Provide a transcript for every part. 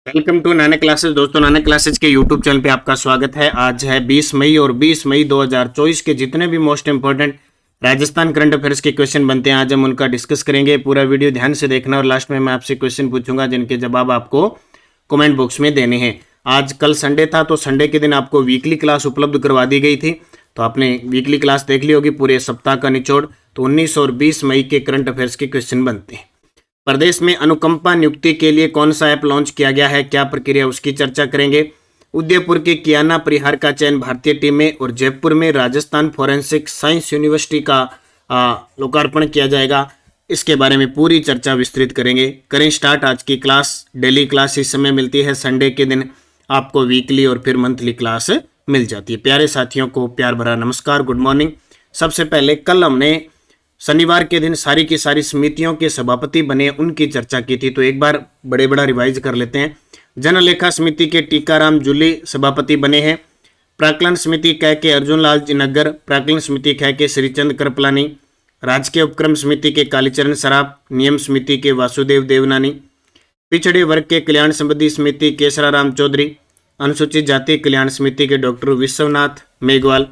Welcome to Nanak classes. दोस्तों, Nanak classes के YouTube channel पे आपका स्वागत है। आज है 20 मई और 20 मई 2024 के जितने भी most important Rajasthan current affairs के क्वेश्चन बनते हैं, आज हम उनका डिस्कस करेंगे। पूरा वीडियो ध्यान से देखना और लास्ट में मैं आपसे क्वेश्चन पूछूंगा जिनके जवाब आपको कमेंट बॉक्स में देने हैं। आज कल संडे था तो संडे के दिन आपको वीकली क्लास उपलब्ध करवा दी गई थी, तो आपने वीकली क्लास देख ली होगी, पूरे सप्ताह का निचोड़। तो 19 और 20 मई के करंट अफेयर्स के क्वेश्चन बनते हैं। प्रदेश में अनुकंपा नियुक्ति के लिए कौन सा ऐप लॉन्च किया गया है, क्या प्रक्रिया, उसकी चर्चा करेंगे। उदयपुर के कियाना परिहार का चयन भारतीय टीम में और जयपुर में राजस्थान फॉरेंसिक साइंस यूनिवर्सिटी का लोकार्पण किया जाएगा। इसके बारे में पूरी चर्चा विस्तृत करेंगे। करें स्टार्ट आज की क्लास। डेली क्लास इस समय मिलती है, संडे के दिन आपको वीकली और फिर मंथली क्लास मिल जाती है। प्यारे साथियों को प्यार भरा नमस्कार, गुड मॉर्निंग। सबसे पहले कल हमने शनिवार के दिन सारी की सारी समितियों के सभापति बने उनकी चर्चा की थी, तो एक बार बड़ा रिवाइज कर लेते हैं। जनलेखा समिति के टीकाराम जूली सभापति बने हैं। प्राक्कलन समिति कह के अर्जुन लाल नग्गर, प्राक्कलन समिति कह के श्रीचंद कृपलानी, राजकीय उपक्रम समिति के कालीचरण सराफ, नियम समिति के वासुदेव देवनानी, पिछड़े वर्ग के कल्याण संबंधी समिति केसराराम चौधरी, अनुसूचित जाति कल्याण समिति के डॉक्टर विश्वनाथ मेघवाल,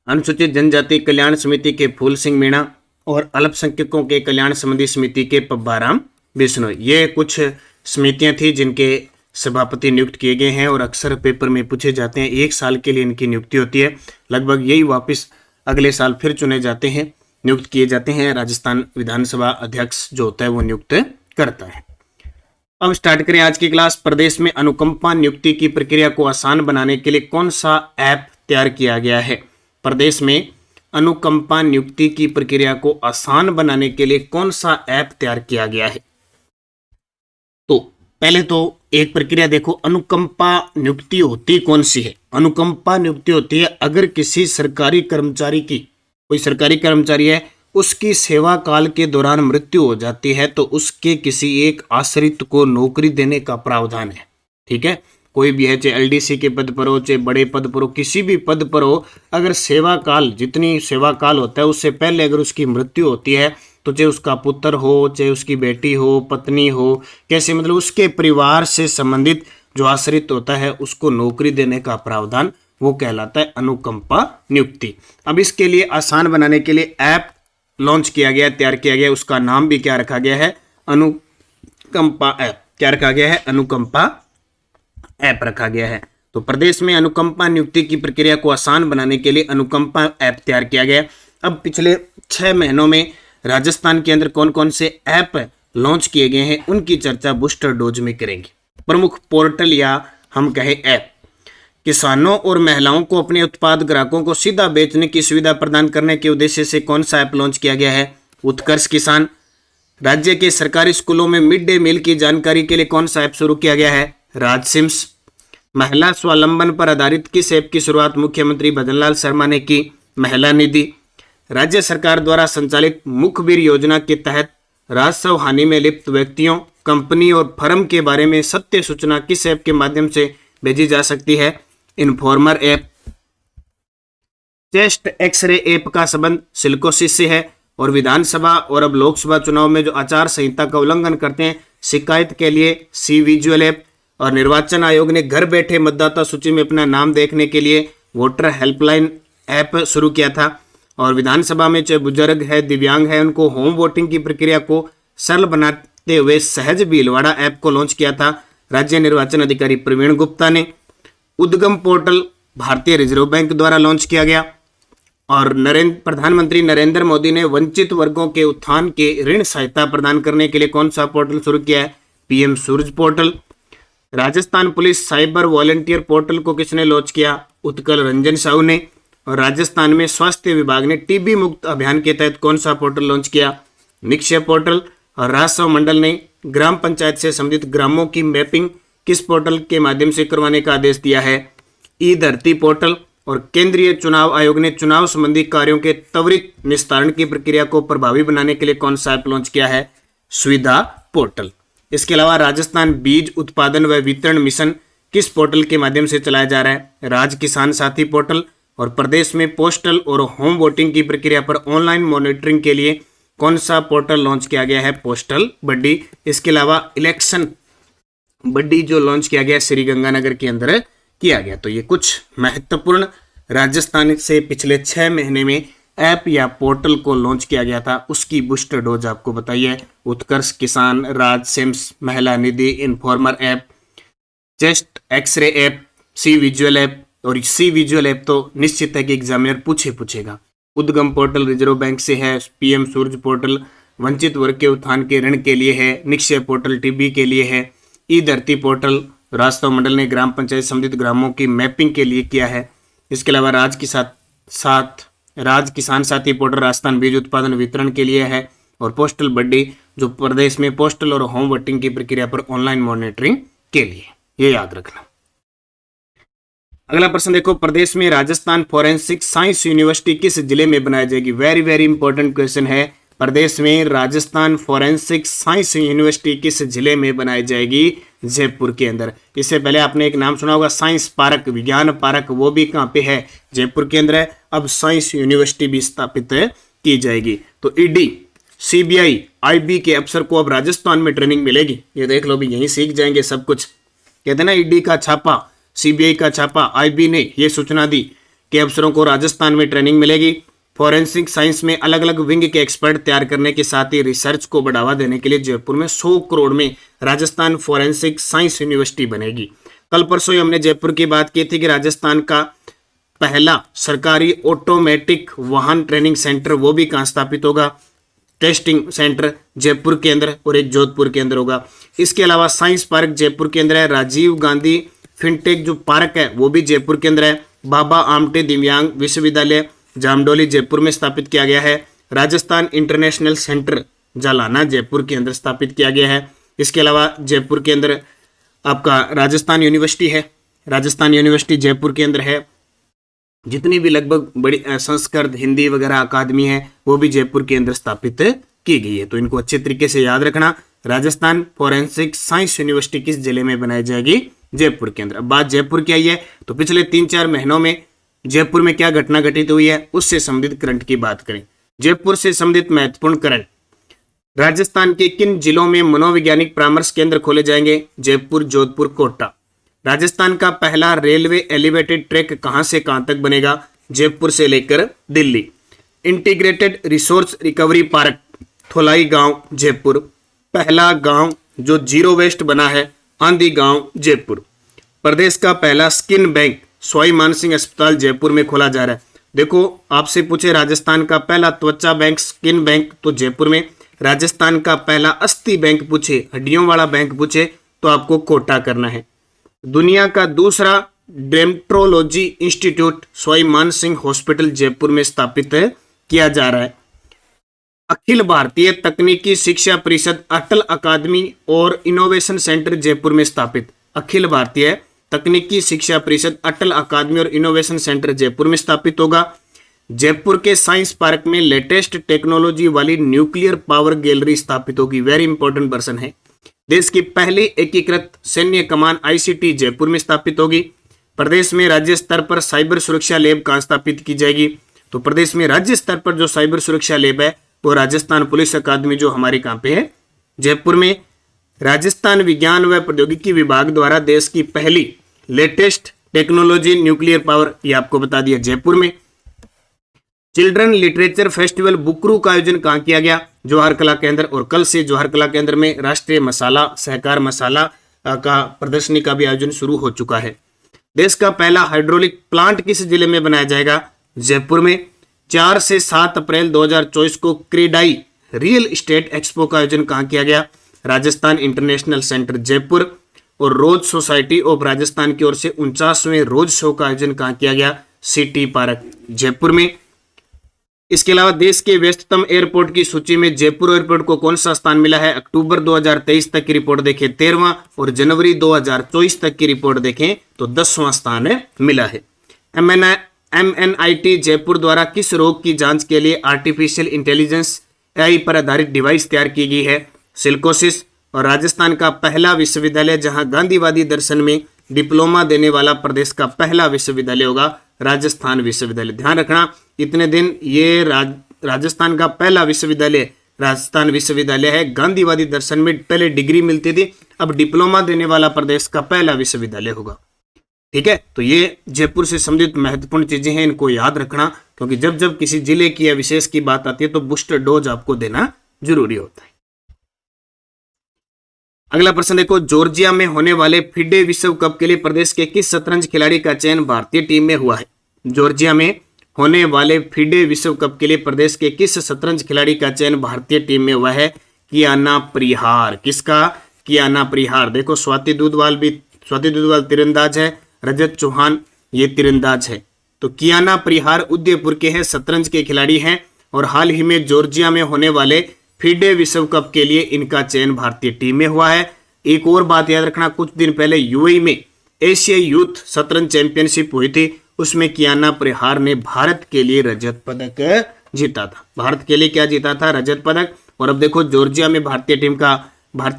अनुसूचित जनजाति कल्याण समिति के फूल सिंह मीणा और अल्पसंख्यकों के कल्याण संबंधी समिति के पब्बाराम बिश्नोई। ये कुछ समितियां थी जिनके सभापति नियुक्त किए गए हैं और अक्सर पेपर में पूछे जाते हैं। 1 साल के लिए इनकी नियुक्ति होती है, लगभग यही वापस अगले साल फिर चुने जाते हैं, नियुक्त किए जाते हैं। राजस्थान विधानसभा अध्यक्ष जो होता है वो नियुक्त करता है। अब स्टार्ट करें आज की क्लास। प्रदेश में अनुकंपा नियुक्ति की प्रक्रिया को आसान बनाने के लिए कौन सा ऐप तैयार किया गया है? प्रदेश में अनुकंपा नियुक्ति की प्रक्रिया को आसान बनाने के लिए कौन सा ऐप तैयार किया गया है? तो पहले तो एक प्रक्रिया देखो, अनुकंपा नियुक्ति होती कौन सी है? अनुकंपा नियुक्ति होती है अगर किसी सरकारी कर्मचारी की, कोई सरकारी कर्मचारी है, उसकी सेवा काल के दौरान मृत्यु हो जाती है तो उसके किसी एक आश्रित को नौकरी देने का प्रावधान है। ठीक है, कोई भी है, चाहे एलडीसी के पद पर हो, चाहे बड़े पद पर हो, किसी भी पद पर हो, अगर सेवा काल, जितनी सेवा काल होता है उससे पहले अगर उसकी मृत्यु होती है तो चाहे उसका पुत्र हो, चाहे उसकी बेटी हो, पत्नी हो, कैसे मतलब उसके परिवार से संबंधित जो आश्रित होता है उसको नौकरी देने का प्रावधान, वो कहलाता है अनुकंपा नियुक्ति। अब इसके लिए आसान बनाने के लिए ऐप लॉन्च किया गया, तैयार किया गया। उसका नाम भी क्या रखा गया है? अनुकंपा ऐप। क्या रखा गया है? अनुकंपा ऐप रखा गया है। तो प्रदेश में अनुकंपा नियुक्ति की प्रक्रिया को आसान बनाने के लिए अनुकंपा ऐप तैयार किया गया। अब पिछले 6 महीनों में राजस्थान के अंदर कौन कौन से ऐप लॉन्च किए गए हैं उनकी चर्चा बूस्टर डोज में करेंगे। प्रमुख पोर्टल या हम कहें ऐप, किसानों और महिलाओं को अपने उत्पाद ग्राहकों को सीधा बेचने की सुविधा प्रदान करने के उद्देश्य से कौन सा ऐप लॉन्च किया गया है? उत्कर्ष किसान। राज्य के सरकारी स्कूलों में मिड डे मील की जानकारी के लिए कौन सा ऐप शुरू किया गया है? राजसिम्स। महिला स्वावलंबन पर आधारित किस ऐप की शुरुआत मुख्यमंत्री भजनलाल शर्मा ने की? महिला निधि। राज्य सरकार द्वारा संचालित मुखबिर योजना के तहत राजस्व हानि में लिप्त व्यक्तियों, कंपनी और फर्म के बारे में सत्य सूचना किस ऐप के माध्यम से भेजी जा सकती है? Informer app. Chest x ray app का संबंध सिलिकोसिस से है और विधानसभा और अब लोकसभा चुनाव में जो आचार संहिता का उल्लंघन करते हैं, शिकायत के लिए सी विजुअल ऐप। और निर्वाचन आयोग ने घर बैठे मतदाता सूची में अपना नाम देखने के लिए वोटर हेल्पलाइन ऐप शुरू किया था। और विधानसभा में चाहे बुजुर्ग है, दिव्यांग है, उनको होम वोटिंग की प्रक्रिया को सरल बनाते हुए सहज भीलवाड़ा ऐप को लॉन्च किया था राज्य निर्वाचन अधिकारी प्रवीण गुप्ता ने। उद्गम पोर्टल भारतीय रिजर्व बैंक द्वारा लॉन्च किया गया। और प्रधानमंत्री नरेंद्र मोदी ने वंचित वर्गों के उत्थान के ऋण सहायता प्रदान करने के लिए कौन सा पोर्टल शुरू किया है? PM Suraj portal. Rajasthan police cyber volunteer portal को किसने लॉन्च किया? उत्कल रंजन साहू ने। और राजस्थान में स्वास्थ्य विभाग ने टीबी मुक्त अभियान के तहत कौन सा पोर्टल लॉन्च किया? निक्षय पोर्टल। और राजस्व मंडल ने ग्राम पंचायत से संबंधित ग्रामों की मैपिंग किस पोर्टल के माध्यम से करवाने का आदेश दिया है? ई धरती पोर्टल। और केंद्रीय चुनाव आयोग ने चुनाव संबंधी कार्यों के त्वरित निस्तारण की प्रक्रिया को प्रभावी बनाने के लिए कौन सा ऐप लॉन्च किया है? सुविधा पोर्टल। इसके अलावा राजस्थान बीज उत्पादन व वितरण मिशन किस पोर्टल के माध्यम से चलाया जा रहा है? राज किसान साथी पोर्टल। और प्रदेश में पोस्टल और होम वोटिंग की प्रक्रिया पर ऑनलाइन मॉनिटरिंग के लिए कौन सा पोर्टल लॉन्च किया गया है? पोस्टल बड्डी। इसके अलावा इलेक्शन बड्डी जो लॉन्च किया गया श्रीगंगानगर के अंदर किया गया। तो ये कुछ महत्वपूर्ण राजस्थान से पिछले 6 महीने में ऐप या पोर्टल को लॉन्च किया गया था, उसकी बूस्टर डोज आपको बताइए। उत्कर्ष किसान, राज सिम्स, महिला निधि, informer app, chest x ray app, C visual app. और सी विजुअल ऐप तो निश्चित है कि एग्जामिनर पूछेगा। उद्गम पोर्टल रिजर्व बैंक से है, पीएम सूरज पोर्टल वंचित वर्ग के उत्थान के ऋण के लिए है, निक्षय पोर्टल टीबी के लिए है, ई धरती पोर्टल राजस्व मंडल ने ग्राम पंचायत सम्मिलित ग्रामों की मैपिंग के लिए किया है। इसके अलावा राज किसान साथी पोर्टल राजस्थान बीज उत्पादन वितरण के लिए है, और पोस्टल बड्डी जो प्रदेश में पोस्टल और होम वोटिंग की प्रक्रिया पर ऑनलाइन मॉनिटरिंग के लिए। ये याद रखना। अगला प्रश्न देखो, प्रदेश में राजस्थान फॉरेंसिक साइंस यूनिवर्सिटी किस जिले में बनाई जाएगी? वेरी वेरी इंपॉर्टेंट क्वेश्चन है। प्रदेश में राजस्थान फॉरेंसिक साइंस यूनिवर्सिटी किस जिले में बनाई जाएगी? जयपुर के अंदर। इससे पहले आपने एक नाम सुना होगा साइंस पार्क, विज्ञान पार्क, वो भी कहाँ पे है? जयपुर के अंदर है। अब साइंस यूनिवर्सिटी भी स्थापित की जाएगी। तो ईडी, सीबीआई, आईबी के अफसर को अब राजस्थान में ट्रेनिंग मिलेगी। ये देख लो भी, यहीं सीख जाएंगे सब कुछ। कहते ना ईडी का छापा, सीबीआई का छापा, आईबी ने यह सूचना दी कि अफसरों को राजस्थान में ट्रेनिंग मिलेगी। फॉरेंसिक साइंस में अलग अलग विंग के एक्सपर्ट तैयार करने के साथ ही रिसर्च को बढ़ावा देने के लिए जयपुर में 100 करोड़ में राजस्थान फॉरेंसिक साइंस यूनिवर्सिटी बनेगी। कल परसों ही हमने जयपुर की बात की थी कि राजस्थान का पहला सरकारी ऑटोमेटिक वाहन ट्रेनिंग सेंटर वो भी कहाँ स्थापित होगा? टेस्टिंग सेंटर जयपुर के अंदर, और एक जोधपुर के अंदर होगा। इसके अलावा साइंस पार्क जयपुर के अंदर है। राजीव गांधी फिनटेक जो पार्क है वो भी जयपुर के अंदर है। बाबा आमटे दिव्यांग विश्वविद्यालय जामडोली जयपुर में स्थापित किया गया है। राजस्थान इंटरनेशनल सेंटर जालाना जयपुर के अंदर स्थापित किया गया है। इसके अलावा जयपुर के अंदर आपका राजस्थान यूनिवर्सिटी है। राजस्थान यूनिवर्सिटी जयपुर के अंदर है। जितनी भी लगभग बड़ी संस्कृत, हिंदी वगैरह अकादमी है वो भी जयपुर के अंदर स्थापित की गई है। तो इनको अच्छे तरीके से याद रखना। राजस्थान फॉरेंसिक साइंस यूनिवर्सिटी किस जिले में बनाई जाएगी? जयपुर के अंदर। अब बात जयपुर की आई है तो पिछले 3-4 महीनों में जयपुर में क्या घटना घटित हुई है उससे संबंधित करंट की बात करें। जयपुर से संबंधित महत्वपूर्ण करंट, राजस्थान के किन जिलों में मनोवैज्ञानिक परामर्श केंद्र खोले जाएंगे? जयपुर, जोधपुर, कोटा। राजस्थान का पहला रेलवे एलिवेटेड ट्रैक कहां से कहां तक बनेगा? जयपुर से लेकर Delhi. Integrated resource recovery park Tholai गांव जयपुर। पहला गांव जो जीरो वेस्ट बना है आंधी गांव जयपुर। प्रदेश का पहला स्किन बैंक सवाई मानसिंह अस्पताल जयपुर में खोला जा रहा है। देखो आपसे पूछे राजस्थान का पहला त्वचा बैंक, स्किन बैंक, तो जयपुर में। राजस्थान का पहला अस्थि बैंक पूछे, हड्डियों वाला बैंक पूछे, तो आपको कोटा करना है। दुनिया का दूसरा डेर्मेटोलॉजी इंस्टीट्यूट सवाई मानसिंह हॉस्पिटल जयपुर में स्थापित किया जा रहा है। अखिल भारतीय तकनीकी शिक्षा परिषद अटल अकादमी और इनोवेशन सेंटर जयपुर में स्थापित। अखिल भारतीय तकनीकी शिक्षा परिषद अटल अकादमी और इनोवेशन सेंटर जयपुर में स्थापित होगा। जयपुर के साइंस पार्क में लेटेस्ट टेक्नोलॉजी वाली न्यूक्लियर पावर गैलरी स्थापित होगी। वेरी इंपॉर्टेंट पर्सन है। देश की पहली एकीकृत सैन्य कमान आईसीटी जयपुर में स्थापित होगी। प्रदेश में राज्य स्तर पर साइबर सुरक्षा लैब कहाँ स्थापित की जाएगी? तो प्रदेश में राज्य स्तर पर जो साइबर सुरक्षा लैब है वो राजस्थान पुलिस अकादमी जो हमारे कहाँ पे है, जयपुर में। राजस्थान विज्ञान व प्रौद्योगिकी विभाग द्वारा देश की पहली लेटेस्ट टेक्नोलॉजी न्यूक्लियर पावर, ये आपको बता दिया, जयपुर में। चिल्ड्रन लिटरेचर फेस्टिवल बुकरू का आयोजन कहाँ किया गया? जवाहर कला केंद्र। और कल से जवाहर कला केंद्र में राष्ट्रीय मसाला सहकार मसाला का प्रदर्शनी का भी आयोजन शुरू हो चुका है। देश का पहला हाइड्रोलिक प्लांट किस जिले में बनाया जाएगा? जयपुर में। 4 से 7 अप्रैल 2024 को क्रेडाई रियल एस्टेट एक्सपो का आयोजन कहाँ किया गया? Rajasthan international centre Jaipur. और रोज सोसाइटी ऑफ राजस्थान की ओर से 49वें रोज शो का आयोजन कहाँ किया गया? सिटी पार्क जयपुर में। इसके अलावा देश के व्यस्ततम एयरपोर्ट की सूची में जयपुर एयरपोर्ट को कौन सा स्थान मिला है? अक्टूबर 2023 तक की रिपोर्ट देखें 13वां, और जनवरी 2024 तक की रिपोर्ट देखें तो 10वां स्थान मिला है। MNIT जयपुर द्वारा किस रोग की जांच के लिए आर्टिफिशियल इंटेलिजेंस AI पर आधारित डिवाइस तैयार की गई है? सिलिकोसिस। और राजस्थान का पहला विश्वविद्यालय जहां गांधीवादी दर्शन में डिप्लोमा देने वाला प्रदेश का पहला विश्वविद्यालय होगा राजस्थान विश्वविद्यालय। ध्यान रखना इतने दिन ये राजस्थान का पहला विश्वविद्यालय राजस्थान विश्वविद्यालय है। गांधीवादी दर्शन में पहले डिग्री मिलती थी, अब डिप्लोमा देने वाला प्रदेश का पहला विश्वविद्यालय होगा। ठीक है, तो ये जयपुर से संबंधित महत्वपूर्ण चीजें हैं, इनको याद रखना, क्योंकि जब जब किसी जिले की या विशेष की बात आती है तो बूस्टर डोज आपको देना जरूरी होता है। अगला प्रश्न देखो, जॉर्जिया में होने वाले फिडे विश्व कप के लिए प्रदेश के किस शतरंज खिलाड़ी का चयन भारतीय टीम में हुआ है? जॉर्जिया में होने वाले फिडे विश्व कप के लिए प्रदेश के किस शतरंज खिलाड़ी का चयन भारतीय टीम में हुआ है? कियाना परिहार। किसका? कियाना परिहार। देखो स्वाति दुधवाल तीरंदाज है, रजत चौहान ये तीरंदाज है। तो कियाना परिहार उदयपुर के हैं, शतरंज के खिलाड़ी हैं, और हाल ही में जॉर्जिया में होने वाले फिडे विश्व कप के लिए इनका चयन भारतीय टीम में हुआ है। एक और बात याद रखना, कुछ दिन पहले यूएई में एशियाई यूथ शतरंज चैंपियनशिप हुई थी, उसमें कियाना परिहार ने भारत के लिए रजत पदक जीता था। भारत के लिए क्या जीता था? रजत पदक। और अब देखो जॉर्जिया में भारतीय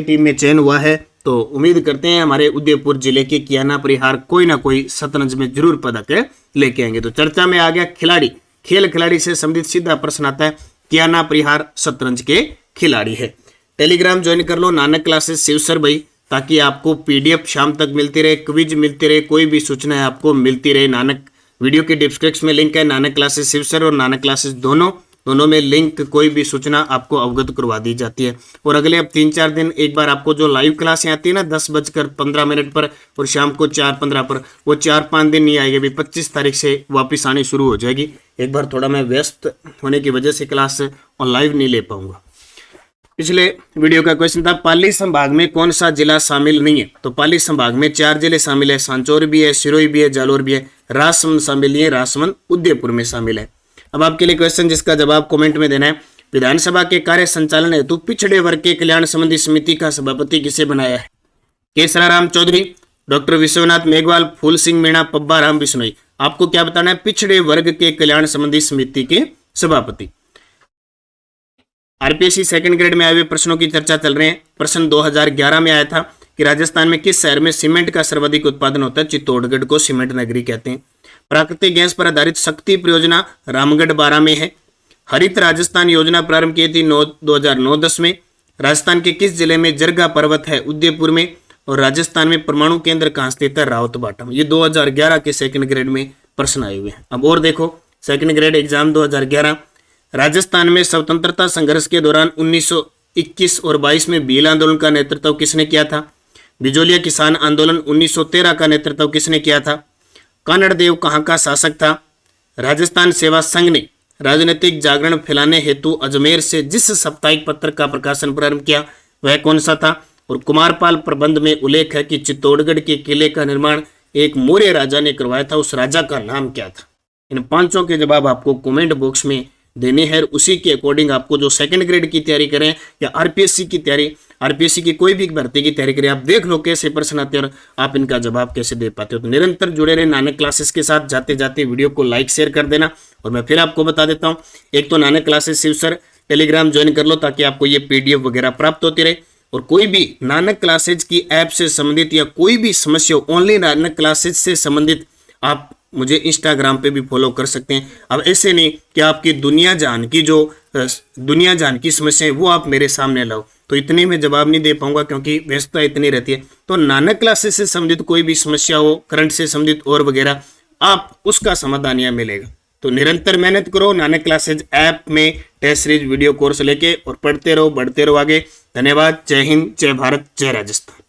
टीम में चयन हुआ है, तो उम्मीद करते हैं हमारे उदयपुर जिले के कियाना परिहार कोई ना कोई शतरंज में जरूर पदक लेके आएंगे। तो चर्चा में आ गया खेल खिलाड़ी से संबंधित सीधा प्रश्न आता है, कियाना परिहार शतरंज के खिलाड़ी है। टेलीग्राम ज्वाइन कर लो, नानक क्लासेस शिवसर भाई, ताकि आपको पीडीएफ शाम तक मिलती रहे, क्विज मिलती रहे, कोई भी सूचना है आपको मिलती रहे। नानक वीडियो के डिस्क्रिप्शन में लिंक है, नानक क्लासेस शिवसर और नानक क्लासेस दोनों में लिंक, कोई भी सूचना आपको अवगत करवा दी जाती है। और अगले अब 3-4 दिन एक बार आपको जो लाइव क्लासें आती है ना 10:15 पर और शाम को 4:15 पर, वो 4-5 दिन नहीं आएगी, अभी 25 तारीख से वापस आनी शुरू हो जाएगी। एक बार थोड़ा मैं व्यस्त होने की वजह से क्लास और लाइव नहीं ले पाऊंगा। पिछले वीडियो का क्वेश्चन था, पाली संभाग में कौन सा जिला शामिल नहीं है? तो पाली संभाग में 4 जिले शामिल है, सांचौर भी है, सिरोही भी है, जालोर भी है, राजसमंद शामिल नहीं है, राजसमंद उदयपुर में शामिल है। अब आपके लिए क्वेश्चन जिसका जवाब कमेंट में देना है, विधानसभा के कार्य संचालन हेतु पिछड़े वर्ग के कल्याण संबंधी समिति का सभापति किसे बनाया है? केसराराम चौधरी, डॉक्टर विश्वनाथ मेघवाल, फूल सिंह मीणा, पब्बा राम बिश्नोई। आपको क्या बताना है? पिछड़े वर्ग के कल्याण संबंधी समिति के सभापति। आरपीएससी सेकंड ग्रेड में आए हुए प्रश्नों की चर्चा चल रहे हैं। प्रश्न 2011 में आया था कि राजस्थान में किस शहर में सीमेंट का सर्वाधिक उत्पादन होता है? चित्तौड़गढ़ को सीमेंट नगरी कहते हैं। प्राकृतिक गैस पर आधारित शक्ति परियोजना रामगढ़ 12 में है। हरित राजस्थान योजना प्रारंभ की थी 2009-10 में। राजस्थान के किस जिले में जरगा पर्वत है? उदयपुर में। और राजस्थान में परमाणु केंद्र कहाँ स्थित है? रावतबाटा में। ये 2011 के सेकंड ग्रेड में प्रश्न आए हुए हैं। अब और देखो सेकंड ग्रेड एग्जाम 2011, राजस्थान में स्वतंत्रता संघर्ष के दौरान 1921 और 22 में भील आंदोलन का नेतृत्व किसने किया था? बिजोलिया किसान आंदोलन 1913 का नेतृत्व किसने किया था? कानड़ देव कहाँ का शासक था? राजस्थान सेवा संघ ने राजनीतिक जागरण फैलाने हेतु अजमेर से जिस साप्ताहिक पत्र का प्रकाशन प्रारंभ किया वह कौन सा था? और कुमारपाल प्रबंध में उल्लेख है कि चित्तौड़गढ़ के किले का निर्माण एक मौर्य राजा ने करवाया था, उस राजा का नाम क्या था? इन 5 के जवाब आपको कमेंट बॉक्स में देने हैं। उसी के अकॉर्डिंग आपको जो सेकंड ग्रेड की तैयारी करें या आरपीएससी की तैयारी, आरपीएससी की कोई भी भर्ती की तैयारी करें, आप देख लो कैसे प्रश्न आते हैं और आप इनका जवाब कैसे दे पाते हो। तो निरंतर जुड़े रहे नानक क्लासेस के साथ। जाते जाते वीडियो को लाइक शेयर कर देना। और मैं फिर आपको बता देता हूँ, एक तो नानक क्लासेस शिवसर टेलीग्राम ज्वाइन कर लो ताकि आपको ये पीडीएफ वगैरह प्राप्त होती रहे। और कोई भी नानक क्लासेज की ऐप से संबंधित या कोई भी समस्या ओनली नानक क्लासेज से संबंधित आप मुझे इंस्टाग्राम पे भी फॉलो कर सकते हैं। अब ऐसे नहीं कि आपकी दुनिया जान की समस्या है वो आप मेरे सामने लाओ, तो इतने में जवाब नहीं दे पाऊंगा क्योंकि व्यस्तता इतनी रहती है। तो नानक क्लासेस से संबंधित कोई भी समस्या हो, करंट से संबंधित और वगैरह, आप उसका समाधान यहाँ मिलेगा। तो निरंतर मेहनत करो, नानक क्लासेज ऐप में टेस्ट सीरीज वीडियो कोर्स लेके और पढ़ते रहो, बढ़ते रहो आगे। धन्यवाद। जय हिंद, जय भारत, जय राजस्थान।